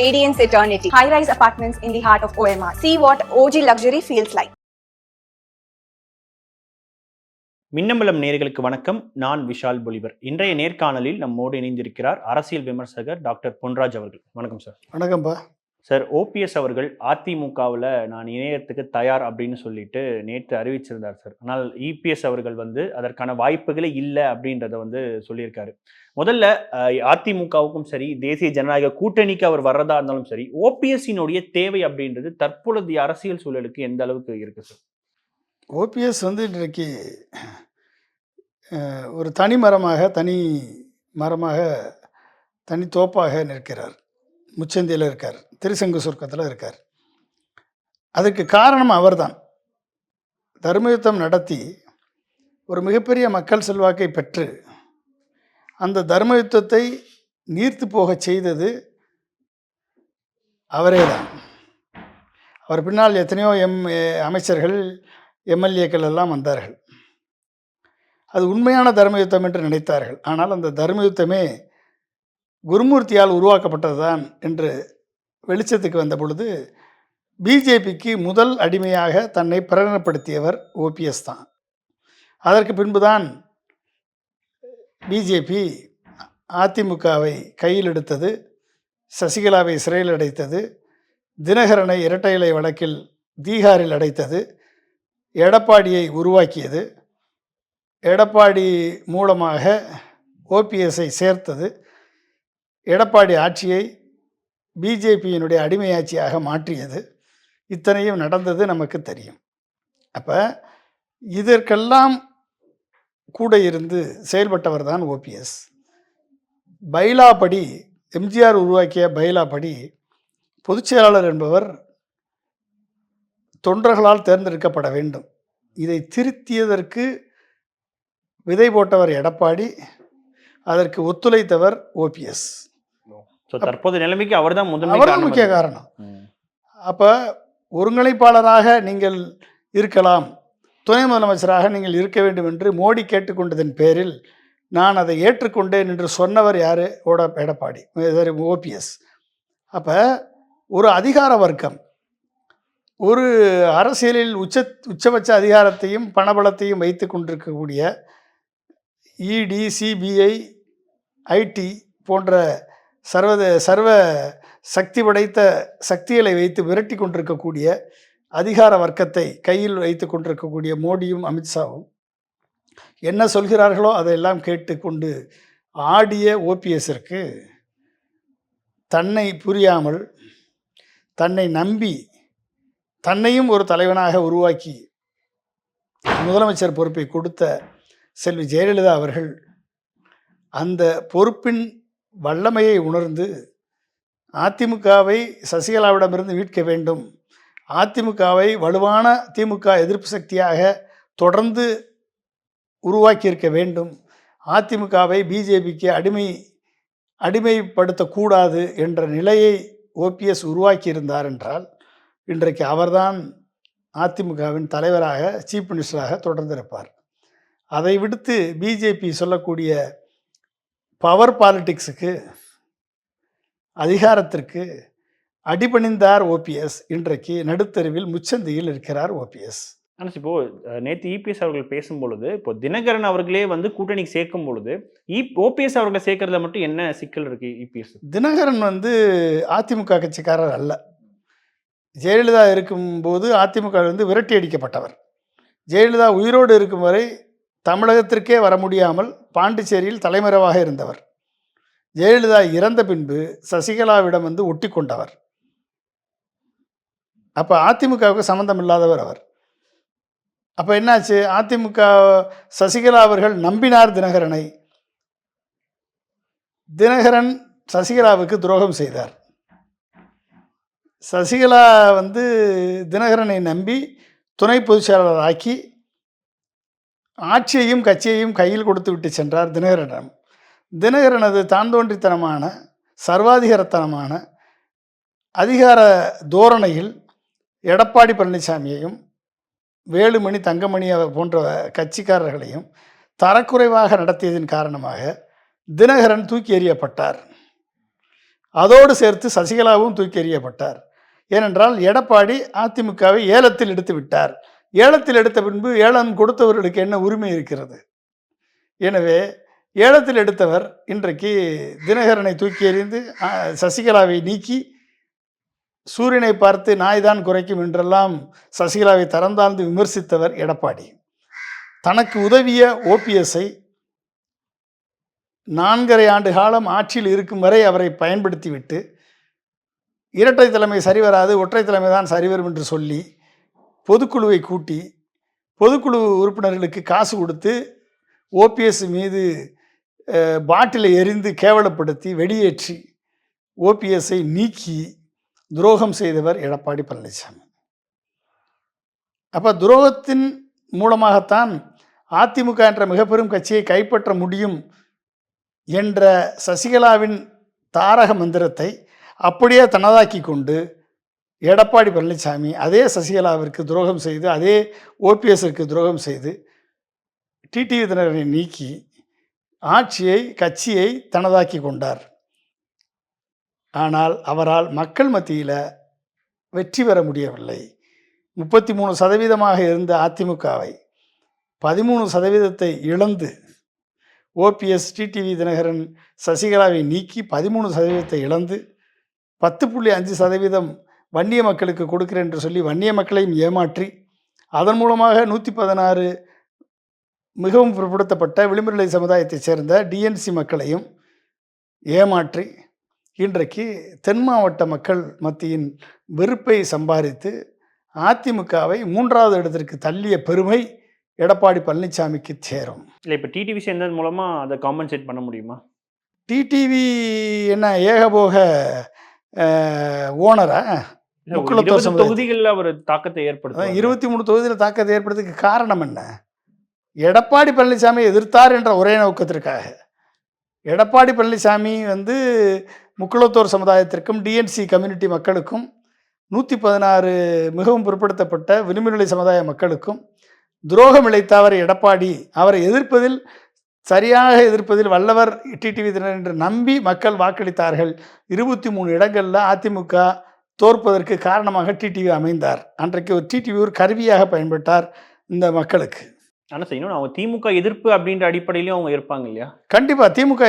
Radiance Eternity. High-rise apartments in the heart of OMR. See what OG luxury feels like. Minnambalam நேயர்களுக்கு வணக்கம். நான் விஷால் பொலிவர். இன்றைய நேர்காணலில் நம்மோடு இணைந்திருக்கிறார் அரசியல் விமர்சகர் டாக்டர் பொன்ராஜ் அவர்கள். வணக்கம் சார். வணக்கம்பா சார், ஓபிஎஸ் அவர்கள் அதிமுகவில் நான் இணையத்துக்கு தயார் அப்படின்னு சொல்லிட்டு நேற்று அறிவிச்சிருந்தார் சார். ஆனால் இபிஎஸ் அவர்கள் அதற்கான வாய்ப்புகளே இல்லை அப்படின்றத சொல்லியிருக்காரு. முதல்ல அதிமுகவுக்கும் சரி, தேசிய ஜனநாயக கூட்டணிக்கு அவர் வர்றதா இருந்தாலும் சரி, ஓபிஎஸ்ஸினுடைய தேவை அப்படின்றது தற்பொழுதைய அரசியல் சூழலுக்கு எந்த அளவுக்கு இருக்கு சார்? ஓபிஎஸ் இன்றைக்கு ஒரு தனி மரமாக தனி தோப்பாக நிற்கிறார். முச்சந்தியில் இருக்கார், திருசங்கு சுருக்கத்தில் இருக்கார். அதுக்கு காரணம் அவர்தான். தர்மயுத்தம் நடத்தி ஒரு மிகப்பெரிய மக்கள் செல்வாக்கை பெற்று அந்த தர்மயுத்தத்தை நீர்த்து போக செய்தது அவரே தான். அவர் பின்னால் எத்தனையோ அமைச்சர்கள், எம்எல்ஏக்கள் எல்லாம் வந்தார்கள். அது உண்மையான தர்மயுத்தம் என்று நினைத்தார்கள். ஆனால் அந்த தர்மயுத்தமே குருமூர்த்தியால் உருவாக்கப்பட்டது தான் என்று வெளிச்சத்துக்கு வந்த பொழுது பிஜேபிக்கு முதல் அடிமையாக தன்னை பிரகடனப்படுத்தியவர் ஓபிஎஸ் தான். அதற்கு பின்புதான் பிஜேபி அதிமுகவை கையில் எடுத்தது, சசிகலாவை சிறையில் அடைத்தது, தினகரனை இரட்டை இலை வழக்கில் தீகாரில் அடைத்தது, எடப்பாடியை உருவாக்கியது, எடப்பாடி மூலமாக ஓபிஎஸ்ஐ சேர்த்தது, எடப்பாடி ஆட்சியை பிஜேபியினுடைய அடிமையாட்சியாக மாற்றியது. இத்தனையும் நடந்தது நமக்கு தெரியும். அப்போ இதற்கெல்லாம் கூட இருந்து செயல்பட்டவர் தான் ஓபிஎஸ். பைலாப்படி, எம்ஜிஆர் உருவாக்கிய பைலாப்படி, பொதுச்செயலாளர் என்பவர் தொண்டர்களால் தேர்ந்தெடுக்கப்பட வேண்டும். இதை திருத்தியதற்கு விதை போட்டவர் எடப்பாடி, அதற்கு ஒத்துழைத்தவர் ஓபிஎஸ். தற்போது நிலைமைக்கு அவர்தான் முக்கிய காரணம். அப்போ ஒருங்கிணைப்பாளராக நீங்கள் இருக்கலாம், துணை முதலமைச்சராக நீங்கள் இருக்க வேண்டும் என்று மோடி கேட்டுக்கொண்டதன் பேரில் நான் அதை ஏற்றுக்கொண்டேன் என்று சொன்னவர் யார்? எடப்பாடி, ஓபிஎஸ். அப்போ ஒரு அதிகார வர்க்கம் ஒரு அரசியலில் உச்சபட்ச அதிகாரத்தையும் பணபலத்தையும் வைத்து கொண்டிருக்கக்கூடிய இடி, சிபிஐ, ஐடி போன்ற சர்வ சக்தி படைத்த சக்திகளை வைத்து விரட்டி கொண்டிருக்கக்கூடிய அதிகார வர்க்கத்தை கையில் வைத்து கொண்டிருக்கக்கூடிய மோடியும் அமித்ஷாவும் என்ன சொல்கிறார்களோ அதையெல்லாம் கேட்டுக்கொண்டு ஆடிய ஓபிஎஸ்ஸிற்கு தன்னை புரியாமல், தன்னை நம்பி, தன்னையும் ஒரு தலைவனாக உருவாக்கி முதலமைச்சர் பொறுப்பை கொடுத்த செல்வி ஜெயலலிதா அவர்கள் அந்த பொறுப்பின் வல்லமையை உணர்ந்து அதிமுகவை சசிகலாவிடமிருந்து மீட்க வேண்டும், அதிமுகவை வலுவான திமுக எதிர்ப்பு சக்தியாக தொடர்ந்து உருவாக்கியிருக்க வேண்டும், அதிமுகவை பிஜேபிக்கு அடிமைப்படுத்தக்கூடாது என்ற நிலையை ஓபிஎஸ் உருவாக்கியிருந்தார் என்றால் இன்றைக்கு அவர்தான் அதிமுகவின் தலைவராக, சீஃப் மினிஸ்டராக தொடர்ந்திருப்பார். அதை விடுத்து பிஜேபி சொல்லக்கூடிய பவர் பாலிடிக்ஸுக்கு, அதிகாரத்திற்கு அடிபணிந்தார் ஓபிஎஸ். இன்றைக்கு நடுத்தருவில் முச்சந்தியில் இருக்கிறார் ஓபிஎஸ். ஆனால் இப்போ நேற்று இபிஎஸ் அவர்கள் பேசும்பொழுது, இப்போ தினகரன் அவர்களே கூட்டணிக்கு சேர்க்கும் பொழுது ஓபிஎஸ் அவர்களை சேர்க்கறதுல மட்டும் என்ன சிக்கல் இருக்கு? இபிஎஸ் தினகரன் அதிமுக கட்சிக்காரர் அல்ல. ஜெயலலிதா இருக்கும்போது அதிமுக விரட்டி அடிக்கப்பட்டவர். ஜெயலலிதா உயிரோடு இருக்கும் வரை தமிழகத்திற்கே வர முடியாமல் பாண்டிச்சேரியில் தலைமறைவாக இருந்தவர். ஜெயலலிதா இறந்த பின்பு சசிகலாவிடம் ஒட்டி கொண்டவர். அப்போ அதிமுகவுக்கு சம்பந்தம் இல்லாதவர் அவர். அப்போ என்னாச்சு? அதிமுக சசிகலா அவர்கள் நம்பினார் தினகரனை. தினகரன் சசிகலாவுக்கு துரோகம் செய்தார். சசிகலா தினகரனை நம்பி துணை பொதுச் செயலாளர் ஆக்கி ஆட்சியையும் கட்சியையும் கையில் கொடுத்து விட்டு சென்றார் தினகரனிடம். தினகரனது தாந்தோன்றித்தனமான, சர்வாதிகாரத்தனமான அதிகார தோரணையில் எடப்பாடி பழனிசாமியையும் வேலுமணி, தங்கமணி போன்ற கட்சிக்காரர்களையும் தரக்குறைவாக நடத்தியதன் காரணமாக தினகரன் தூக்கி எறியப்பட்டார். அதோடு சேர்த்து சசிகலாவும் தூக்கி எறியப்பட்டார். ஏனென்றால் எடப்பாடி அதிமுகவை ஏலத்தில் எடுத்து விட்டார். ஏலத்தில் எடுத்த பின்பு ஏலம் கொடுத்தவர்களுக்கு என்ன உரிமை இருக்கிறது? எனவே ஏலத்தில் எடுத்தவர் இன்றைக்கு தினகரனை தூக்கி எறிந்து சசிகலாவை நீக்கி சூரியனை பார்த்து நாய்தான் குறைக்கும் என்றெல்லாம் சசிகலாவை தரந்தாழ்ந்து விமர்சித்தவர் எடப்பாடி. தனக்கு உதவிய ஓபிஎஸ்ஐ 4.5 ஆண்டு காலம் ஆட்சியில் இருக்கும் வரை அவரை பயன்படுத்திவிட்டு இரட்டை தலைமை சரிவராது, ஒற்றை தலைமை தான் சரிவரும் என்று சொல்லி பொதுக்குழுவை கூட்டி பொதுக்குழு உறுப்பினர்களுக்கு காசு கொடுத்து ஓபிஎஸ் மீது பாட்டிலை எரிந்து கேவலப்படுத்தி வெடியேற்றி ஓபிஎஸ்ஐ நீக்கி துரோகம் செய்தவர் எடப்பாடி பழனிசாமி. அப்போ துரோகத்தின் மூலமாகத்தான் அதிமுக என்ற மிக பெரும் கட்சியை கைப்பற்ற முடியும் என்ற சசிகலாவின் தாரக மந்திரத்தை அப்படியே தனதாக்கி கொண்டு எடப்பாடி பழனிசாமி அதே சசிகலாவிற்கு துரோகம் செய்து, அதே ஓபிஎஸ்ற்கு துரோகம் செய்து டிடிவி தினகரனை நீக்கி ஆட்சியை, கட்சியை தனதாக்கி கொண்டார். ஆனால் அவரால் மக்கள் மத்தியில் வெற்றி பெற முடியவில்லை. 33% இருந்த அதிமுகவை 13% இழந்து ஓபிஎஸ், டிடிவி தினகரன், சசிகலாவை நீக்கி 13% இழந்து 10.5% வன்னிய மக்களுக்கு கொடுக்கிறேன் என்று சொல்லி வன்னிய மக்களையும் ஏமாற்றி அதன் மூலமாக 116 மிகவும் பிற்படுத்தப்பட்ட விளிம்புநிலை சமுதாயத்தைச் சேர்ந்த டிஎன்சி மக்களையும் ஏமாற்றி இன்றைக்கு தென் மாவட்ட மக்கள் மத்தியின் வெறுப்பை சம்பாதித்து அதிமுகவை 3வது இடத்திற்கு தள்ளிய பெருமை எடப்பாடி பழனிசாமிக்கு சேரும். இல்லை, இப்போ டிடிவி சேர்ந்தது மூலமாக அதை காம்பன்சேட் பண்ண முடியுமா? டிடிவி என்ன ஏகபோக ஓனரா? தொகுதிகளில் அவர் தாக்கத்தை ஏற்படுத்த 23 தொகுதியில் தாக்கத்தை ஏற்படுறதுக்கு காரணம் என்ன? எடப்பாடி பழனிசாமி எதிர்த்தார் என்ற ஒரே நோக்கத்திற்காக. எடப்பாடி பழனிசாமி முக்குளத்தோர் சமுதாயத்திற்கும் டிஎன்சி கம்யூனிட்டி மக்களுக்கும் 116 மிகவும் பிற்படுத்தப்பட்ட விளிம்புநிலை சமுதாய மக்களுக்கும் துரோகம் இழைத்தவர் எடப்பாடி. அவரை எதிர்ப்பதில், சரியாக எதிர்ப்பதில் வல்லவர் டிடிவி தினகரன் என்று நம்பி மக்கள் வாக்களித்தார்கள். 23 இடங்களில் அதிமுக தோற்பதற்கு காரணமாக டிடிவி அமைந்தார். அன்றைக்கு ஒரு டிடிவி ஒரு கருவியாக பயன்பட்டார் இந்த மக்களுக்கு. ஆனால் செய்யணும், அவங்க திமுக எதிர்ப்பு அப்படின்ற அடிப்படையிலையும் அவங்க இருப்பாங்க இல்லையா? கண்டிப்பாக திமுக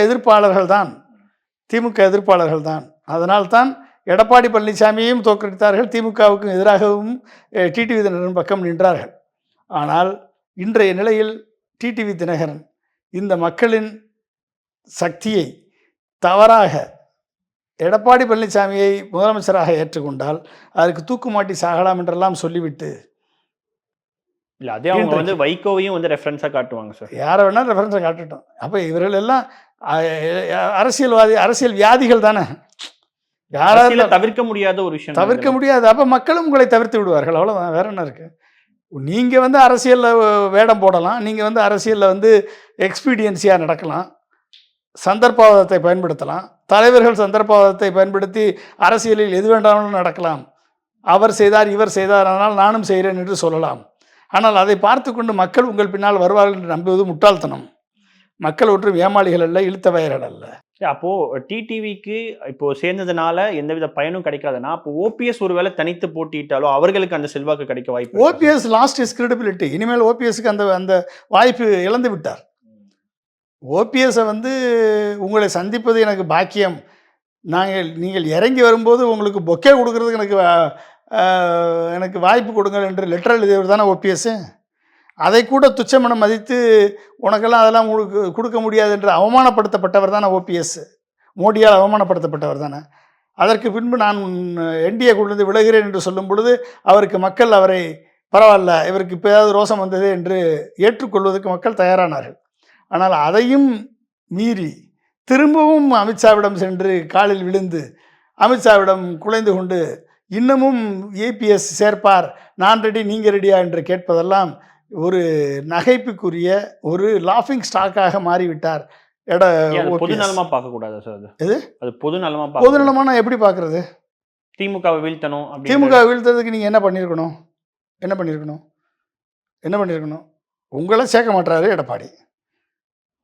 எதிர்ப்பாளர்கள் தான். அதனால்தான் எடப்பாடி பழனிசாமியையும் தோற்கடித்தார்கள், திமுகவுக்கும் எதிராகவும் டிடிவி தினகரன் பக்கம் நின்றார்கள். ஆனால் இன்றைய நிலையில் டிடிவி தினகரன் இந்த மக்களின் சக்தியை தவறாக எடப்பாடி பழனிசாமியை முதலமைச்சராக ஏற்றுக்கொண்டால் அதற்கு தூக்குமாட்டி சாகலாம் என்றெல்லாம் சொல்லிவிட்டு, இல்லை அதே அவங்க வைகோவையும் ரெஃபரன்ஸாக காட்டுவாங்க சார். யாரை வேணாலும் ரெஃபரன்ஸை காட்டட்டும். அப்போ இவர்கள் எல்லாம் அரசியல் வியாதிகள் தானே. யாராவது தவிர்க்க முடியாத ஒரு விஷயம், தவிர்க்க முடியாது. அப்போ மக்களும் உங்களை தவிர்த்து விடுவார்கள், அவ்வளோதான். வேற என்ன இருக்கு? நீங்கள் அரசியலில் வேடம் போடலாம், நீங்கள் அரசியலில் எக்ஸ்பீடியன்சியாக நடக்கலாம், சந்தர்ப்பவாதத்தை பயன்படுத்தலாம். தலைவர்கள் சந்தர்ப்பவாதத்தை பயன்படுத்தி அரசியலில் எது வேண்டாலும் நடக்கலாம். அவர் செய்தார், இவர் செய்தார், அதனால் நானும் செய்கிறேன் என்று சொல்லலாம். ஆனால் அதை பார்த்து கொண்டு மக்கள் உங்கள் பின்னால் வருவார்கள் என்று நம்புவது முட்டாள்தனம். மக்கள் ஒன்றும் ஏமாளிகள் அல்ல, இழுத்த வயர்கள் அல்ல. அப்போ டிடிவிக்கு இப்போ சேர்ந்ததுனால எந்தவித பயனும் கிடைக்காதுன்னா, அப்போ ஓபிஎஸ் ஒருவேளை தனித்து போட்டிட்டாலோ அவர்களுக்கு அந்த செல்வாக்கு கிடைக்க வாய்ப்பு. OPS last is credibility. இனிமேல் ஓபிஎஸ்க்கு அந்த வாய்ப்பு இழந்து விட்டார். ஓபிஎஸ்ஸை உங்களை சந்திப்பது எனக்கு பாக்கியம், நீங்கள் இறங்கி வரும்போது உங்களுக்கு பொக்கே கொடுக்கறதுக்கு எனக்கு வாய்ப்பு கொடுங்கள் என்று லெட்டர் எழுதியவர் தானே ஓபிஎஸ். அதை கூட துச்சமனம் மதித்து உனக்கெல்லாம் அதெல்லாம் கொடுக்க முடியாது என்று அவமானப்படுத்தப்பட்டவர் தானே ஓபிஎஸ். மோடியால் அவமானப்படுத்தப்பட்டவர் தானே. அதற்கு பின்பு நான் என்டிஏ கொண்டு விலகிறேன் என்று சொல்லும் பொழுது அவருக்கு மக்கள் அவரை பரவாயில்ல, இவருக்கு இப்போ ஏதாவது ரோசம் வந்தது என்று ஏற்றுக்கொள்வதற்கு மக்கள் தயாரானார்கள். ஆனால் அதையும் மீறி திரும்பவும் அமித்ஷாவிடம் சென்று காலில் விழுந்து அமித்ஷாவிடம் குலைந்து கொண்டு இன்னமும் ஏபிஎஸ் சேர்ப்பார், நான் ரெடி நீங்கள் ரெடியா என்று கேட்பதெல்லாம் ஒரு நகைப்புக்குரிய ஒரு லாஃபிங் ஸ்டாக்காக மாறிவிட்டார். பொதுநலமா பார்க்க கூடாது சார். அது பொதுநலமா நான் எப்படி பார்க்கறது? திமுகவை வீழ்த்தணும். திமுகவை வீழ்த்ததுக்கு நீங்க என்ன பண்ணிருக்கணும்? உங்களை சேர்க்க மாட்டாரு எடப்பாடி.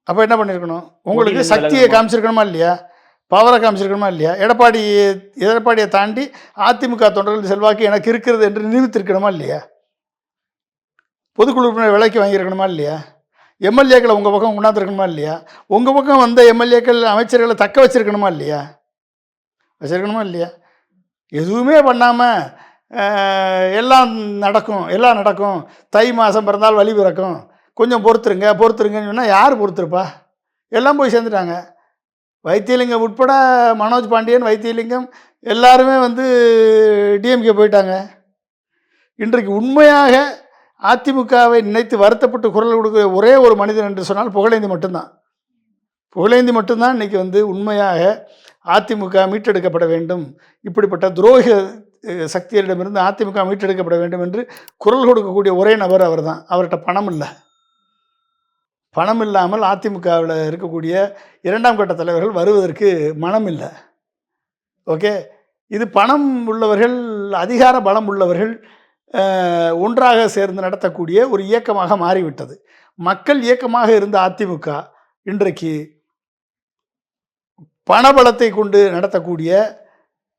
அப்ப என்ன பண்ணிருக்கணும்? உங்களுக்கு சக்தியை காமிச்சிருக்கணுமா இல்லையா? பவரை காமிச்சிருக்கணுமா இல்லையா? எடப்பாடியை தாண்டி அதிமுக தொண்டர்கள் செல்வாக்கு எனக்கு இருக்கிறது என்று நிரூபித்திருக்கணுமா இல்லையா? பொதுக்குழு உறுப்பினர் விலைக்கு வாங்கியிருக்கணுமா இல்லையா? எம்எல்ஏக்களை உங்கள் பக்கம் கொண்டாந்துருக்கணுமா இல்லையா? உங்கள் பக்கம் வந்த எம்எல்ஏக்கள் அமைச்சர்களை தக்க வச்சிருக்கணுமா இல்லையா? வச்சிருக்கணுமா இல்லையா? எதுவுமே பண்ணாமல் எல்லாம் நடக்கும், தை மாதம் பிறந்தால் வழி பிறக்கும், கொஞ்சம் பொறுத்துருங்கன்னு சொன்னால் யார் பொறுத்திருப்பா? எல்லாம் போய் சேர்ந்துட்டாங்க. வைத்தியலிங்கம் உட்பட மனோஜ் பாண்டியன், வைத்தியலிங்கம் எல்லாருமே வந்து டிஎம்கே போயிட்டாங்க. இன்றைக்கு உண்மையாக அதிமுகவை நினைத்து வருத்தப்பட்டு குரல் கொடுக்க ஒரே ஒரு மனிதன் என்று சொன்னால் புகழேந்தி மட்டும்தான் இன்றைக்கி வந்து உண்மையாக அதிமுக மீட்டெடுக்கப்பட வேண்டும், இப்படிப்பட்ட துரோக சக்திகளிடமிருந்து அதிமுக மீட்டெடுக்கப்பட வேண்டும் என்று குரல் கொடுக்கக்கூடிய ஒரே நபர் அவர் தான். அவர்கிட்ட பணம் இல்லாமல் அதிமுகவில் இருக்கக்கூடிய 2ஆம் கட்ட தலைவர்கள் வருவதற்கு மனம் இல்லை. ஓகே, இது பணம் உள்ளவர்கள், அதிகார பலம் உள்ளவர்கள் ஒன்றாக சேர்ந்து நடத்தக்கூடிய ஒரு இயக்கமாக மாறிவிட்டது. மக்கள் இயக்கமாக இருந்த அதிமுக இன்றைக்கு பணபலத்தை கொண்டு நடத்தக்கூடிய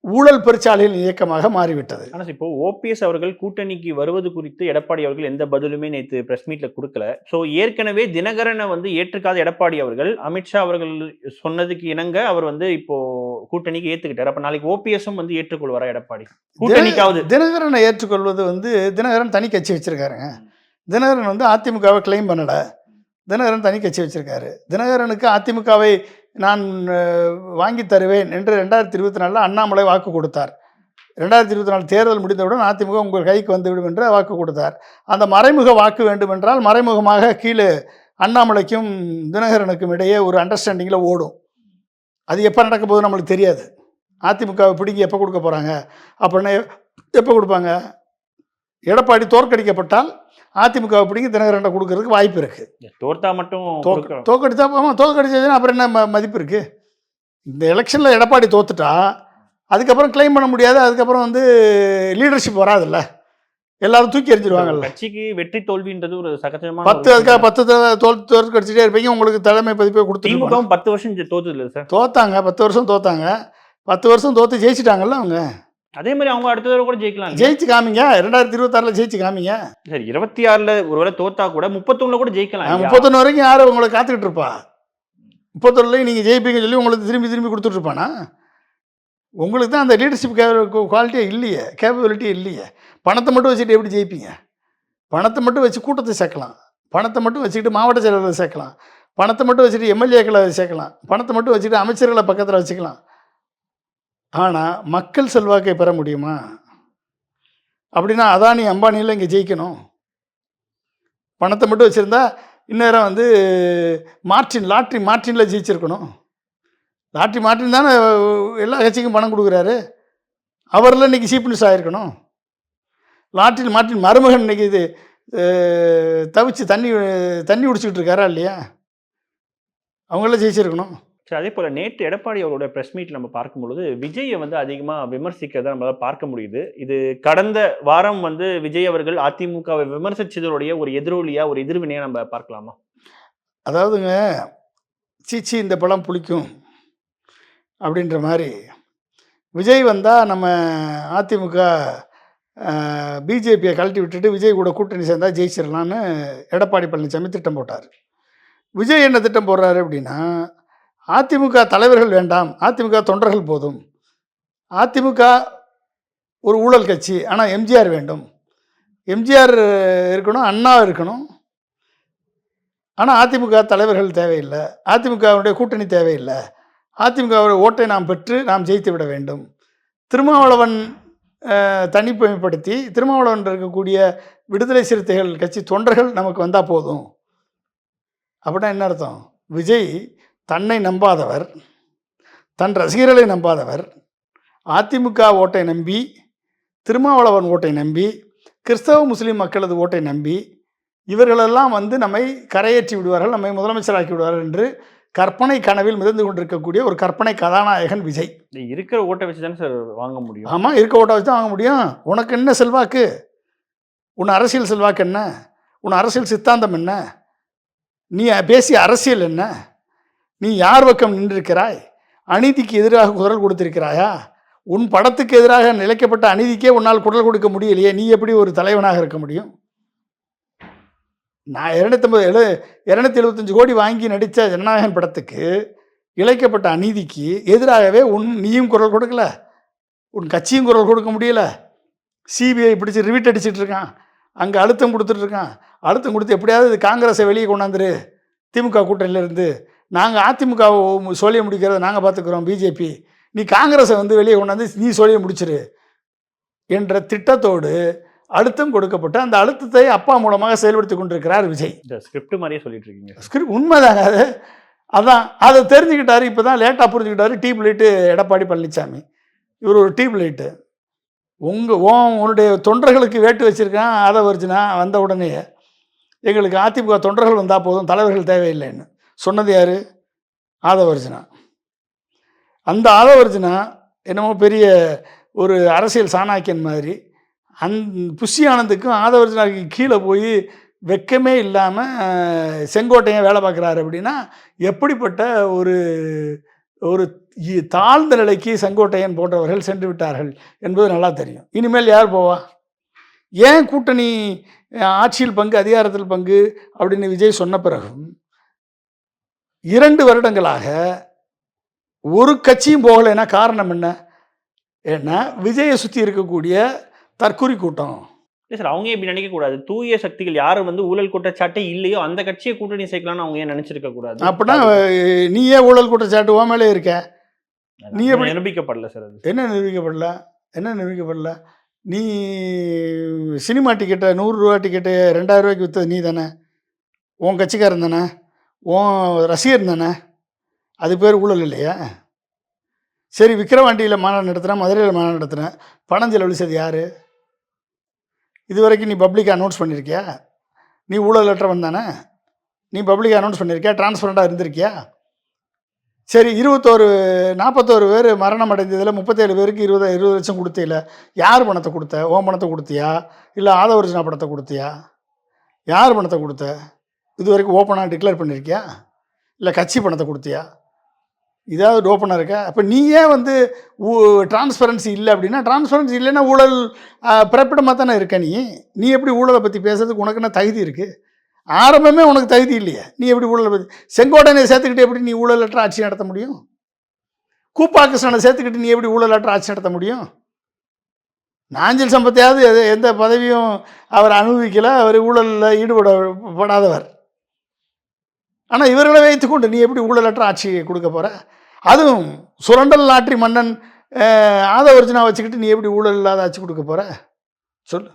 ஊழல் பெருச்சாலையின் இயக்கமாக மாறிவிட்டது. ஆனால் இப்போ ஓபிஎஸ் அவர்கள் கூட்டணிக்கு வருவது குறித்து எடப்பாடி அவர்கள் எந்த பதிலுமே நேற்று பிரஸ் மீட்ல கொடுக்கல. ஸோ ஏற்கனவே தினகரனை வந்து ஏற்றுக்காத எடப்பாடி அவர்கள் அமித்ஷா அவர்கள் சொன்னதுக்கு இணங்க அவர் வந்து இப்போ கூட்டணிக்கு ஏற்றுக்கிட்டார். அப்ப நாளைக்கு ஓபிஎஸும் வந்து ஏற்றுக்கொள்வாரா எடப்பாடி கூட்டணிக்காவது? தினகரனை ஏற்றுக்கொள்வது வந்து தினகரன் தனி கட்சி வச்சிருக்காருங்க. தினகரன் வந்து அதிமுகவை கிளைம் பண்ணல. தினகரன் தனி கட்சி வச்சிருக்காரு. தினகரனுக்கு அதிமுகவை நான் வாங்கி தருவேன் என்று 2024 அண்ணாமலை வாக்கு கொடுத்தார். 2024 தேர்தல் முடிந்தவுடன் அதிமுக உங்கள் கைக்கு வந்துவிடும் என்று வாக்கு கொடுத்தார். அந்த மறைமுக வாக்கு வேண்டுமென்றால் மறைமுகமாக கீழே அண்ணாமலைக்கும் தினகரனுக்கும் இடையே ஒரு அண்டர்ஸ்டாண்டிங்கில் ஓடும். அது எப்போ நடக்க போகுது நம்மளுக்கு தெரியாது. அதிமுகவை பிடிங்கி எப்போ கொடுக்க போகிறாங்க அப்படின்னா எப்போ கொடுப்பாங்க? எடப்பாடி தோற்கடிக்கப்பட்டால் அதிமுகவை பிடிங்கி தினகரன் கொடுக்கறதுக்கு வாய்ப்பு இருக்குது. தோற்றா மட்டும் தோற்கடிச்சதுன்னா அப்புறம் என்ன மதிப்பு இருக்குது? இந்த எலெக்ஷனில் எடப்பாடி தோத்துட்டா அதுக்கப்புறம் கிளைம் பண்ண முடியாது. அதுக்கப்புறம் வந்து லீடர்ஷிப் வராதுல்ல, எல்லாரும் தூக்கி எறிஞ்சிருவாங்கல்ல. கட்சிக்கு வெற்றி தோல்வின்றது ஒரு சகஜமான 10 தோற்கடிச்சிட்டே இருப்பீங்க. உங்களுக்கு தலைமை பதிப்பை கொடுத்து 10 வருஷம் தோத்தது இல்லை சார். தோத்தாங்க, 10 வருஷம் தோத்தாங்க. 10 வருஷம் தோத்து ஜெயிச்சிட்டாங்கல்ல அவங்க. அதே மாதிரி அவங்க அடுத்த தடவை கூட ஜெயிக்கலாம். ஜெயிச்சு காமிங்க. 2026 ஜெயிச்சு காமிங்க. சரி, 26 ஒருவேளை தோத்தா கூட 31 கூட ஜெயிக்கலாம். 31 வரைக்கும் யாரும் உங்களை காத்துக்கிட்டு இருப்பா? 31 நீங்கள் ஜெயிப்பீங்கன்னு சொல்லி உங்களுக்கு திரும்பி கொடுத்துட்ருப்பானா? உங்களுக்கு தான் அந்த லீடர்ஷிப் குவாலிட்டியே இல்லையே, கேப்பபிலிட்டியே இல்லையே. பணத்தை மட்டும் வச்சுட்டு எப்படி ஜெயிப்பீங்க? பணத்தை மட்டும் வச்சு கூட்டத்தை சேர்க்கலாம், பணத்தை மட்டும் வச்சுக்கிட்டு மாவட்ட செயலர்களை சேர்க்கலாம், பணத்தை மட்டும் வச்சுட்டு எம்எல்ஏக்களை சேர்க்கலாம், பணத்தை மட்டும் வச்சுட்டு அமைச்சர்களை பக்கத்தில் வச்சுக்கலாம். ஆனால் மக்கள் செல்வாக்கை பெற முடியுமா? அப்படின்னா அதானி அம்பானியில் இங்கே ஜெயிக்கணும். பணத்தை மட்டும் வச்சுருந்தா இந்நேரம் வந்து லாட்ரி மார்ட்டினில் ஜெயிச்சிருக்கணும். லாட்ரி மார்ட்டின் தானே எல்லா கட்சிக்கும் பணம் கொடுக்குறாரு. அவரில் இன்றைக்கி சீஃப் மினிஸ்டர் ஆகிருக்கணும். லாட்ரி மார்ட்டின் மருமகன் இன்றைக்கி இது தவிச்சு தண்ணி குடிச்சிக்கிட்டு இருக்காரா இல்லையா? அவங்கள ஜெயிச்சிருக்கணும். சரி, அதே போல் நேற்று எடப்பாடி அவரோட ப்ரெஸ் மீட் நம்ம பார்க்கும்பொழுது விஜயை வந்து அதிகமாக விமர்சிக்கிறத நம்மளால் பார்க்க முடியுது. இது கடந்த வாரம் வந்து விஜய் அவர்கள் அதிமுகவை விமர்சித்ததோடைய ஒரு எதிரொலியாக, ஒரு எதிர்வினையாக நம்ம பார்க்கலாமா? அதாவதுங்க, சீச்சி இந்த பழம் புளிக்கும் அப்படின்ற மாதிரி விஜய் வந்தால் நம்ம அதிமுக பிஜேபியை கழட்டி விட்டுட்டு விஜய் கூட கூட்டணி சேர்ந்தால் ஜெயிச்சிடலான்னு எடப்பாடி பழனிசாமி திட்டம் போட்டார். விஜய் என்ன திட்டம் போடுறாரு அப்படின்னா, அதிமுக தலைவர்கள் வேண்டாம், அதிமுக தொண்டர்கள் போதும், அதிமுக ஒரு ஊழல் கட்சி, ஆனால் எம்ஜிஆர் வேண்டும், எம்ஜிஆர் இருக்கணும், அண்ணா இருக்கணும், ஆனால் அதிமுக தலைவர்கள் தேவையில்லை, அதிமுகவுடைய கூட்டணி தேவையில்லை, அதிமுகவுடைய ஓட்டை நாம் பெற்று நாம் ஜெயித்து விட வேண்டும். திருமாவளவன் தனிப்பயன்படுத்தி திருமாவளவன் இருக்கக்கூடிய விடுதலை சிறுத்தைகள் கட்சி தொண்டர்கள் நமக்கு வந்தால் போதும். அப்படின்னா என்ன அர்த்தம்? விஜய் தன்னை நம்பாதவர், தன் ரசிகர்களை நம்பாதவர், அதிமுக ஓட்டை நம்பி, திருமாவளவன் ஓட்டை நம்பி, கிறிஸ்தவ முஸ்லீம் மக்களது ஓட்டை நம்பி, இவர்களெல்லாம் வந்து நம்மை கரையேற்றி விடுவார்கள், நம்மை முதலமைச்சராக்கி விடுவார்கள் என்று கற்பனை கனவில் மிதந்து கொண்டிருக்கக்கூடிய ஒரு கற்பனை கதாநாயகன் விஜய். இருக்கிற ஓட்டை வச்சு தானே சார் வாங்க முடியும்? ஆமாம், இருக்க ஓட்டை வச்சு தான் வாங்க முடியும். உனக்கு என்ன செல்வாக்கு? உன் அரசியல் செல்வாக்கு என்ன? உன் அரசியல் சித்தாந்தம் என்ன? நீ பேசிய அரசியல் என்ன? நீ யார் பக்கம் நின்றிருக்கிறாய்? அநீதிக்கு எதிராக குரல் கொடுத்திருக்கிறாயா? உன் படத்துக்கு எதிராக நிலைக்கப்பட்ட அநீதிக்கே உன்னால் குரல் கொடுக்க முடியலையே, நீ எப்படி ஒரு தலைவனாக இருக்க முடியும்? நான் 275 கோடி வாங்கி நடித்த ஜனநாயகன் படத்துக்கு இழைக்கப்பட்ட அநீதிக்கு எதிராகவே நீயும் குரல் கொடுக்கல, உன் கட்சியும் குரல் கொடுக்க முடியல. சிபிஐ பிடிச்சி ரிவிட் அடிச்சிட்டு இருக்கான், அங்கே அழுத்தம் கொடுத்துட்டு இருக்கான். அழுத்தம் கொடுத்து எப்படியாவது காங்கிரஸை வெளியே கொண்டாந்துரு திமுக கூட்டணியிலேருந்து, நாங்கள் அதிமுகவை சொல்லிய முடிக்கிறத நாங்கள் பார்த்துக்குறோம் பிஜேபி, நீ காங்கிரஸை வந்து வெளியே கொண்டாந்து நீ சொல்லிய முடிச்சிரு என்ற திட்டத்தோடு அழுத்தம் கொடுக்கப்பட்டு அந்த அழுத்தத்தை அப்பா மூலமாக செயல்படுத்தி கொண்டிருக்கிறார் விஜய். இந்த ஸ்கிரிப்ட் மாதிரியே சொல்லிட்டு இருக்கீங்க. ஸ்கிரிப்ட் உண்மைதாங்க அது. அதான் அதை தெரிஞ்சுக்கிட்டாரு, இப்போ தான் லேட்டாக புரிஞ்சுக்கிட்டாரு. டீப் லைட்டு எடப்பாடி பழனிசாமி, இவர் ஒரு டீப் லைட்டு. உன்னுடைய தொண்டர்களுக்கு வேட்டு வச்சுருக்கான் ஆதவர்ஜுனா. வந்த உடனே எங்களுக்கு அதிமுக தொண்டர்கள் வந்தால் போதும், தலைவர்கள் தேவையில்லைன்னு சொன்னது யார்? ஆதவர்ஜுனா. அந்த ஆதவர்ஜுனா என்னமோ பெரிய ஒரு அரசியல் சாணாக்கியன் மாதிரி புஷி ஆனந்துக்கும் ஆதவர்ஜுனாவுக்கு கீழே போய் வெக்கமே இல்லாமல் செங்கோட்டையன் வேலை பார்க்குறாரு அப்படின்னா எப்படிப்பட்ட ஒரு ஒரு தாழ்ந்த நிலைக்கு செங்கோட்டையன் போன்றவர்கள் சென்று விட்டார்கள் என்பது நல்லா தெரியும். இனிமேல் யார் போவா? ஏன் கூட்டணி ஆட்சியில் பங்கு அதிகாரத்தில் பங்கு அப்படின்னு விஜய் சொன்ன பிறகும் 2 வருடங்களாக ஒரு கட்சியும் போகலைன்னா காரணம் என்ன? ஏன்னா விஜயை சுற்றி இருக்கக்கூடிய தற்குறி கூட்டம். இல்லை சார், அவங்க இப்படி நினைக்கக்கூடாது. தூய சக்திகள் யாரும் வந்து ஊழல் குற்றச்சாட்டே இல்லையோ அந்த கட்சியை கூட்டணி சேர்க்கலாம்னு அவங்க ஏன் நினைச்சிருக்க கூடாது? அப்படின்னா நீயே ஊழல் குற்றச்சாட்டு ஓ மேலே இருக்க, நீ எப்படி நிரூபிக்கப்படல சார்? அது என்ன நிரூபிக்கப்படல? நீ சினிமா டிக்கெட்டை 100 ரூபா டிக்கெட்டு 2000 ரூபாய்க்கு விற்றது நீ தானே, உன் கட்சிக்காரன் தானே, உன் ரசிகர் தானே, அது பேர் ஊழல் இல்லையா? சரி, விக்கிரவாண்டியில் மாநாடு நடத்துகிறேன், மதுரையில் மாநாடு நடத்துகிறேன், பணம் செலவழிச்சது யார்? இது வரைக்கும் நீ பப்ளிக் அனௌன்ஸ் பண்ணியிருக்கியா? நீ ஊழலற்றவன் தானே, நீ பப்ளிக் அனௌன்ஸ் பண்ணியிருக்கியா? டிரான்ஸ்பரண்ட்டாக இருந்திருக்கியா? சரி, 41 பேர் மரணம் அடைந்ததில் 37 பேருக்கு 20 லட்சம் கொடுத்தில, யார் பணத்தை கொடுத்த? ஓன் பணத்தை கொடுத்தியா இல்லை ஆதவர்ஜுனா பணத்தை கொடுத்தியா? யார் பணத்தை கொடுத்த? இது வரைக்கும் ஓப்பனாக டிக்ளேர் பண்ணியிருக்கியா இல்லை கட்சி பணத்தை கொடுத்தியா? இதாவது ஓப்பனாக இருக்கா? அப்போ நீயே வந்து டிரான்ஸ்பரன்சி இல்லை அப்படின்னா, டிரான்ஸ்பரன்சி இல்லைன்னா ஊழல் பிறப்பிடமாக தானே இருக்க. நீ எப்படி ஊழலை பற்றி பேசுறதுக்கு உனக்கு என்ன தகுதி இருக்குது? ஆரம்பமே உனக்கு தகுதி இல்லையே, நீ எப்படி ஊழலை பற்றி? செங்கோட்டையனை சேர்த்துக்கிட்டு எப்படி நீ ஊழலற்ற ஆட்சி நடத்த முடியும்? கூப்பாகிருஷ்ணனை சேர்த்துக்கிட்டு நீ எப்படி ஊழலற்ற ஆட்சி நடத்த முடியும்? நாஞ்சில் சம்பத்தையாவது எந்த பதவியும் அவர் அனுபவிக்கலை, அவர் ஊழலில் ஈடுபடாதவர். ஆனால் இவர்களை வைத்துக்கொண்டு நீ எப்படி ஊழலற்ற ஆட்சி கொடுக்க போகிற? அதுவும் சுரண்டல் நாற்றி மன்னன் ஆதவர்ஜுனா வச்சுக்கிட்டு நீ எப்படி ஊழல் இல்லாத ஆட்சி கொடுக்க போகிற? சொல்.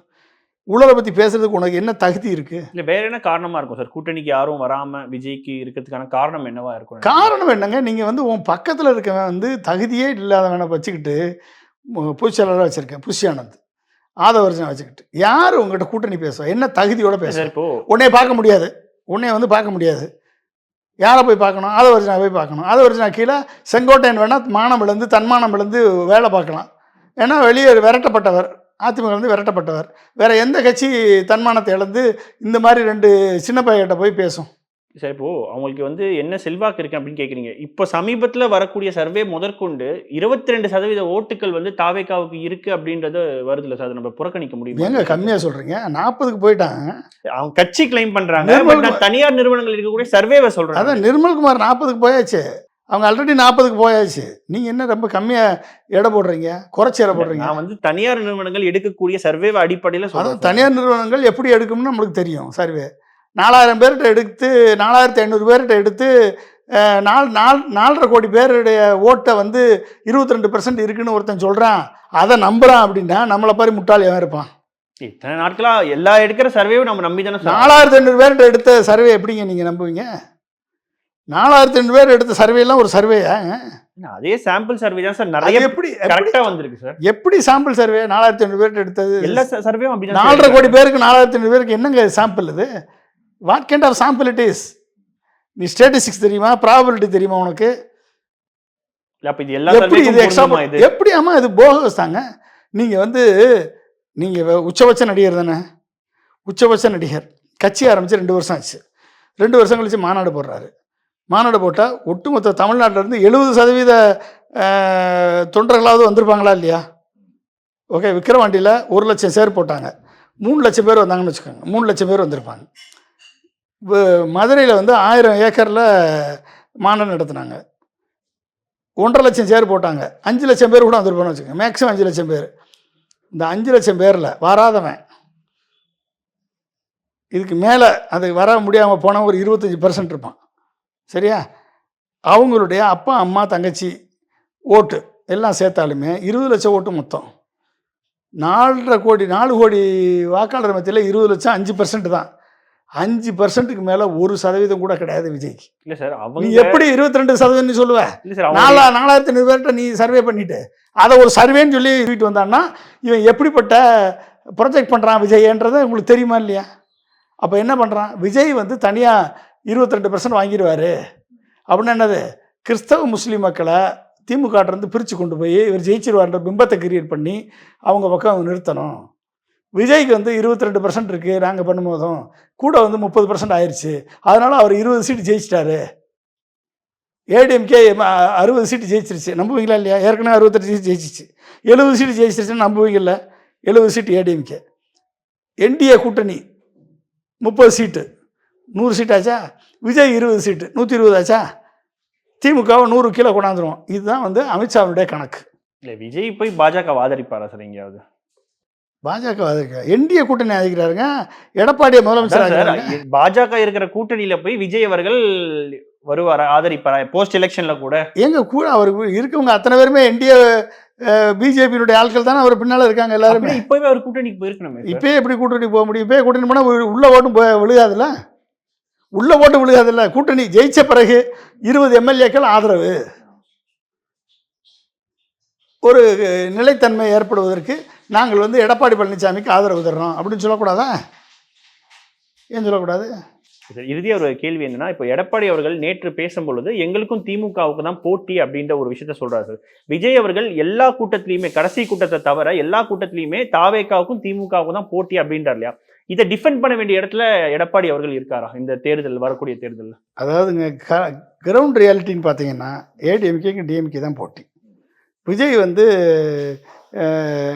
ஊழலை பற்றி பேசுறதுக்கு உனக்கு என்ன தகுதி இருக்குது? இல்லை, வேற என்ன காரணமாக இருக்கும் சார்? கூட்டணிக்கு யாரும் வராமல் விஜய்க்கு இருக்கிறதுக்கான காரணம் என்னவா இருக்கும்? காரணம் என்னங்க, நீங்கள் வந்து உன் பக்கத்தில் இருக்கவன் வந்து தகுதியே இல்லாதவனை வச்சுக்கிட்டு பொதுச்செயலாளராக வச்சுருக்கேன் புஷி ஆனந்த், ஆதவர்ஜுனா வச்சுக்கிட்டு யார் உங்கள்கிட்ட கூட்டணி பேசுவா? என்ன தகுதியோடு பேசுகிறேன்? இப்போ உன்னைய பார்க்க முடியாது, பார்க்க முடியாது. யாரை போய் பார்க்கணும்? ஆதவர்ஜுனா போய் பார்க்கணும். ஆதவர்ஜுனா கீழே செங்கோட்டையன் வேணால் மானம் இழந்து தன்மானம் இழந்து வேலை பார்க்கலாம். ஏன்னா வெளியே விரட்டப்பட்டவர், அதிமுக விரட்டப்பட்டவர். வேறு எந்த கட்சி தன்மானத்தை இழந்து இந்த மாதிரி 2 சின்ன பையன்கிட்ட போய் பேசும்? சார், இப்போ அவங்களுக்கு வந்து என்ன செல்வாக்கு இருக்கு அப்படின்னு கேட்குறீங்க. இப்போ சமீபத்தில் வரக்கூடிய சர்வே முதற்கொண்டு 22% ஓட்டுகள் வந்து தாவேகாவுக்கு இருக்கு அப்படின்றது வருதுல்ல சார், நம்ம புறக்கணிக்க முடியும்? எங்க கம்மியாக சொல்றீங்க? 40க்கு போயிட்டாங்க. அவங்க கட்சி கிளைம் பண்றாங்க, தனியார் நிறுவனங்கள் இருக்கக்கூடிய சர்வேவை சொல்றாங்க. அதான் நிர்மல்குமார் 40க்கு போயாச்சு, அவங்க ஆல்ரெடி 40க்கு போயாச்சு. நீங்க என்ன ரொம்ப கம்மியாக எடை போடுறீங்க, குறைச்சி எடை போடுறீங்க? நான் வந்து தனியார் நிறுவனங்கள் எடுக்கக்கூடிய சர்வே அடிப்படையில் சொல்றேன். தனியார் நிறுவனங்கள் எப்படி எடுக்கும்னு நம்மளுக்கு தெரியும். சர்வே 4000 பேர்கிட்ட எடுத்து 4500 பேர்கிட்ட எடுத்து 4.5 கோடி பேருடைய ஓட்டை வந்து 22% இருக்குன்னு ஒருத்தன் சொல்கிறான், அதை நம்புகிறான் அப்படின்னா நம்மளை பாரு முட்டாள் எவன் இருப்பான்? இத்தனை நாட்களா எல்லா எடுக்கிற சர்வேவும் நம்ம நம்பி தானே. 4500 பேர்கிட்ட எடுத்த சர்வே எப்படிங்க நீங்கள் நம்புவீங்க? 4500 பேர் எடுத்த சர்வேலாம் ஒரு சர்வேயா? அதே சாம்பிள் சர்வே தான் சார், நிறைய எப்படி கரெக்டாக வந்திருக்கு சார். எப்படி சாம்பிள் சர்வே 4500 பேர்கிட்ட எடுத்தது? எல்லா சர்வேவும் அப்படி 4.5 கோடி பேருக்கு 4500 பேருக்கு என்னங்க சாம்பிள் இது? What kind of sample it is? நீ ஸ்டேட்டிஸ்டிக்ஸ் தெரியுமா, ப்ராபபிலிட்டி தெரியுமா உனக்கு? எப்படி? ஆமா, இது போகஸ் தாங்க. நீங்கள் வந்து நீங்கள் உச்சபட்ச நடிகர் தானே, உச்சபட்ச நடிகர். கட்சி ஆரம்பித்து 2 வருஷம் ஆச்சு. 2 வருஷம் கழிச்சு மாநாடு போடுறாரு. மாநாடு போட்டால் ஒட்டுமொத்த தமிழ்நாட்டிலேருந்து 70% தொண்டர்களாவது வந்திருப்பாங்களா இல்லையா? ஓகே, விக்கிரவாண்டியில் 1 லட்சம் சேர் போட்டாங்க, 3 லட்சம் பேர் வந்தாங்கன்னு வச்சுக்கோங்க, 3 லட்சம் பேர் வந்திருப்பாங்க. மதுரையில் வந்து 1000 ஏக்கரில் மாநாடு நடத்துனாங்க, 1.5 லட்சம் சேர் போட்டாங்க, 5 லட்சம் பேர் கூட வந்திருப்பான்னு வச்சுக்கோங்க, மேக்ஸிமம் 5 லட்சம் பேர். இந்த 5 லட்சம் பேரில் வராதவன், இதுக்கு மேலே அது வர முடியாமல் போனவன் ஒரு 25% இருப்பான். சரியா? அவங்களுடைய அப்பா அம்மா தங்கச்சி ஓட்டு எல்லாம் சேர்த்தாலுமே 20 லட்சம் ஓட்டு மொத்தம். 4.5 கோடி 4 கோடி வாக்காளர் மத்தியில் 20 லட்சம் 5% தான். 5%க்கு மேலே 1% கூட கிடையாது விஜய்க்கு. இல்லை சார், நீ அவங்க எப்படி 22% நீ சொல்லுவ? இல்லை சார், அவங்க 4500 பேர்கிட்ட நீ சர்வே பண்ணிட்டு அதை ஒரு சர்வேன்னு சொல்லி வீட்டு வந்தான்னா இவன் எப்படிப்பட்ட ப்ரொஜெக்ட் பண்ணுறான் விஜய்ன்றதை உங்களுக்கு தெரியுமா இல்லையா? அப்போ என்ன பண்ணுறான் விஜய் வந்து தனியாக 22% வாங்கிடுவார் அப்படின்னா என்னது? கிறிஸ்தவ முஸ்லீம் மக்களை திமுகட்டிருந்து பிரித்து கொண்டு போய் இவர் ஜெயிச்சிருவார்ன்ற பிம்பத்தை கிரியேட் பண்ணி அவங்க பக்கம் நிறுத்தணும். விஜய்க்கு வந்து 22% இருக்குது, நாங்கள் பண்ணும்போதும் கூட வந்து 30% ஆயிடுச்சு, அதனால் அவர் 20 சீட்டு ஜெயிச்சிட்டாரு. ஏடிஎம்கே 60 சீட்டு ஜெயிச்சிருச்சு, நம்புவீங்களா இல்லையா? ஏற்கனவே 68 சீட்டு ஜெயிச்சிச்சு, 70 சீட்டு ஜெயிச்சிருச்சுன்னு நம்புவீங்கல்ல? 70 சீட்டு ஏடிஎம்கே. என்டிஏ கூட்டணி 30 சீட்டு, 100 சீட் ஆச்சா? விஜய் 20 சீட்டு, 120 ஆச்சா? திமுகவை 100 கீழே கொண்டாந்துருவோம். இதுதான் வந்து அமித்ஷாவுடைய கணக்கு. இல்லை, விஜய் போய் பாஜக ஆதரிப்பாரா சார் எங்கேயாவது? பாஜக ஆதரிக்க என்டிஏ கூட்டணி ஆதரிக்கிறாருங்க, எடப்பாடியை முதலமைச்சர். பாஜக இருக்கிற கூட்டணியில போய் விஜய் அவர்கள் வருவாரா, ஆதரிப்பாரா போஸ்ட் எலெக்ஷன்ல கூட? எங்க கூட அவருக்கு இருக்கவங்க அத்தனை பேருமே என்டிஏ பிஜேபியினுடைய ஆட்கள் தானே அவர் பின்னால இருக்காங்க எல்லாருமே. இப்பவே அவர் கூட்டணிக்கு போயிருக்கணும். இப்பயே எப்படி கூட்டணி போக முடியும்? இப்பயே கூட்டணி போனால் உள்ள ஓட்டும் விழுகாதுல்ல, உள்ள ஓட்டு விழுகாதுல்ல. கூட்டணி ஜெயிச்ச பிறகு 20 எம்எல்ஏக்கள் ஆதரவு, ஒரு நிலைத்தன்மை ஏற்படுவதற்கு நாங்கள் வந்து எடப்பாடி பழனிசாமிக்கு ஆதரவு தர்றோம் அப்படின்னு சொல்லக்கூடாதா? ஏன் சொல்லக்கூடாது? இறுதியாக ஒரு கேள்வி என்னன்னா, இப்போ எடப்பாடி அவர்கள் நேற்று பேசும்பொழுது எங்களுக்கும் திமுகவுக்கு தான் போட்டி அப்படின்ற ஒரு விஷயத்த சொல்றாரு. விஜய் அவர்கள் எல்லா கூட்டத்திலையுமே, கடைசி கூட்டத்தை தவிர எல்லா கூட்டத்திலையுமே தாவேக்காவுக்கும் திமுகவுக்கும் தான் போட்டி அப்படின்றார் இல்லையா? இதை டிஃபெண்ட் பண்ண வேண்டிய இடத்துல எடப்பாடி அவர்கள் இருக்காரா இந்த தேர்தல், வரக்கூடிய தேர்தலில்? அதாவதுங்க, கிரவுண்ட் ரியாலிட்டின்னு பார்த்தீங்கன்னா ஏடிஎம்கேக்கு டிஎம்கே தான் போட்டி. விஜய் வந்து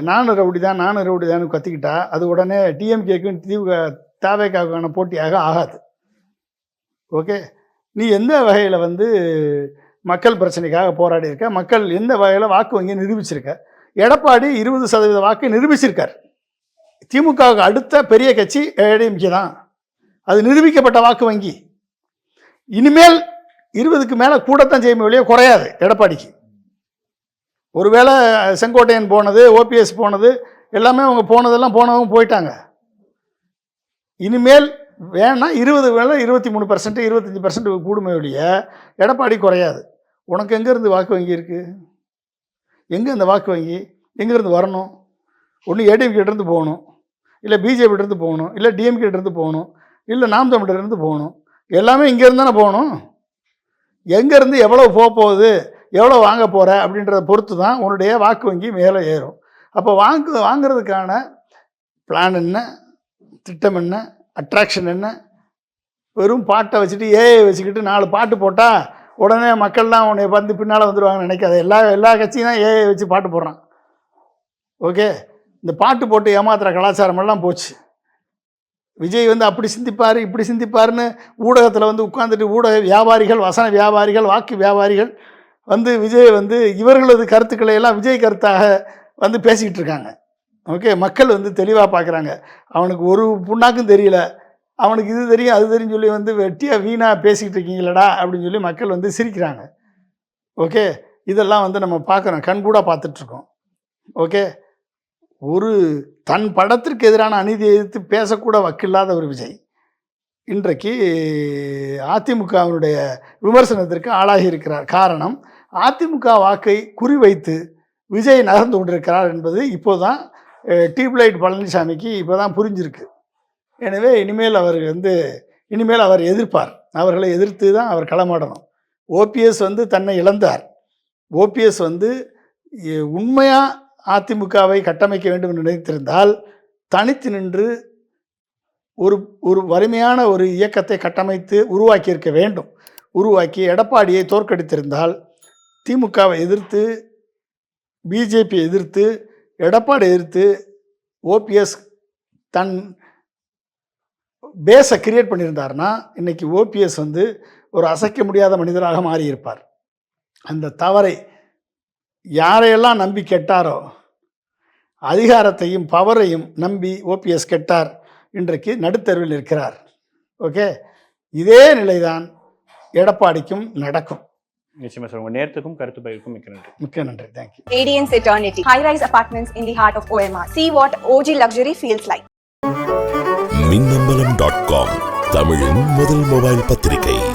நானும் ரவுடி தான் கத்திக்கிட்டா அது உடனே டிஎம்கேக்கும் தாவேக்காவுக்கான போட்டியாக ஆகாது. ஓகே, நீ எந்த வகையில் வந்து மக்கள் பிரச்சனைக்காக போராடி இருக்க, மக்கள் எந்த வகையில் வாக்கு வங்கியை நிரூபிச்சிருக்க? எடப்பாடி 20% வாக்கை நிரூபிச்சிருக்கார். திமுகவுக்கு அடுத்த பெரிய கட்சி ஏடிஎம்கே தான், அது நிரூபிக்கப்பட்ட வாக்கு வங்கி. இனிமேல் 20க்கு மேலே கூடத்தான் செய்யும் வழியே குறையாது எடப்பாடிக்கு. ஒருவேளை செங்கோட்டையன் போனது, ஓபிஎஸ் போனது எல்லாமே அவங்க போனதெல்லாம் போனவங்க போயிட்டாங்க. இனிமேல் வேணா 20 வேலை 23%, 25% கூடுமை வழிய எடப்பாடி குறையாது. உனக்கு எங்கேருந்து வாக்கு வங்கி இருக்குது? எங்கே அந்த வாக்கு வங்கி எங்கேருந்து வரணும்? ஒன்று ஏடிஎம்கிட்டேருந்து போகணும், இல்லை பிஜேபியிலேருந்து போகணும், இல்லை டிஎம்கிட்டேருந்து போகணும், இல்லை நாம் தமிழர்லேருந்து போகணும். எல்லாமே இங்கேருந்து தானே போகணும். எங்கேருந்து எவ்வளோ போகுது, எவ்வளோ வாங்க போகிற அப்படின்றத பொறுத்து தான் உன்னுடைய வாக்கு வங்கி மேலே ஏறும். அப்போ வாங்கிறதுக்கான பிளான் என்ன, திட்டம் என்ன, அட்ராக்ஷன் என்ன? வெறும் பாட்டை வச்சுட்டு ஏஐ வச்சுக்கிட்டு 4 பாட்டு போட்டால் உடனே மக்கள்லாம் உன்னை வந்து பின்னால் வந்துடுவாங்கன்னு நினைக்காது. எல்லா கட்சியும் தான் ஏஐ வச்சு பாட்டு போடுறான். ஓகே, இந்த பாட்டு போட்டு ஏமாத்துகிற கலாச்சாரமெல்லாம் போச்சு. விஜய் வந்து அப்படி சிந்திப்பார் இப்படி சிந்திப்பார்னு ஊடகத்தில் வந்து உட்காந்துட்டு ஊடக வியாபாரிகள், வசன வியாபாரிகள், வாக்கு வியாபாரிகள் வந்து விஜய் வந்து இவர்களது கருத்துக்களை எல்லாம் விஜய் கருத்தாக வந்து பேசிக்கிட்டு இருக்காங்க. ஓகே, மக்கள் வந்து தெளிவாக பார்க்குறாங்க. அவனுக்கு ஒரு புண்ணாக்கும் தெரியல, அவனுக்கு இது தெரியும் அது தெரியும் சொல்லி வந்து வெட்டியாக வீணாக பேசிக்கிட்டு இருக்கீங்களடா அப்படின்னு சொல்லி மக்கள் வந்து சிரிக்கிறாங்க. ஓகே, இதெல்லாம் வந்து நம்ம பார்க்குறோம், கண்கூடாக பார்த்துட்ருக்கோம். ஓகே, ஒரு தன் படத்திற்கு எதிரான அநீதியை எதிர்த்து பேசக்கூட வக்கில்லாத ஒரு விஜய் இன்றைக்கு அதிமுகவினுடைய விமர்சனத்திற்கு ஆளாகி இருக்கிறார். காரணம், அதிமுக வாக்கை குறிவைத்து விஜய் நகர்ந்து கொண்டிருக்கிறார் என்பது இப்போதான் டியூப்லைட் பழனிசாமிக்கு இப்போ தான் புரிஞ்சிருக்கு. எனவே இனிமேல் அவர் எதிர்ப்பார், அவர்களை எதிர்த்து தான் அவர் களமாடணும். ஓபிஎஸ் வந்து தன்னை இழந்தார். ஓபிஎஸ் வந்து உண்மையாக அதிமுகவை கட்டமைக்க வேண்டும் என்று நினைத்திருந்தால் தனித்து நின்று ஒரு வலிமையான ஒரு இயக்கத்தை கட்டமைத்து உருவாக்கியிருக்க வேண்டும். உருவாக்கி எடப்பாடியை தோற்கடித்திருந்தால் திமுகவை எதிர்த்து பிஜேபியை எதிர்த்து எடப்பாடி எதிர்த்து ஓபிஎஸ் தன் பேஸை கிரியேட் பண்ணியிருந்தார்னா இன்னைக்கு ஓபிஎஸ் வந்து ஒரு அசைக்க முடியாத மனிதராக மாறியிருப்பார். அந்த தவறை யாரையெல்லாம் நம்பி கெட்டாரோ, அதிகாரத்தையும் பவரையும் நம்பி ஓபிஎஸ் கெட்டார். இன்றைக்கு நடுத்தருவில் இருக்கிறார். ஓகே, இதே நிலைதான் எடப்பாடிக்கும் நடக்கும். நிச்சயமா சார். உங்க நேரத்துக்கும் கருத்து பகிர்வுக்கும் மிக்க நன்றி. மிக்க நன்றி. Thank you. Radiance Eternity. High-rise apartments in the heart of OMR. See what OG luxury feels like. மின்னம்பலம்.com தமிழின் முதல் மொபைல் பத்திரிகை.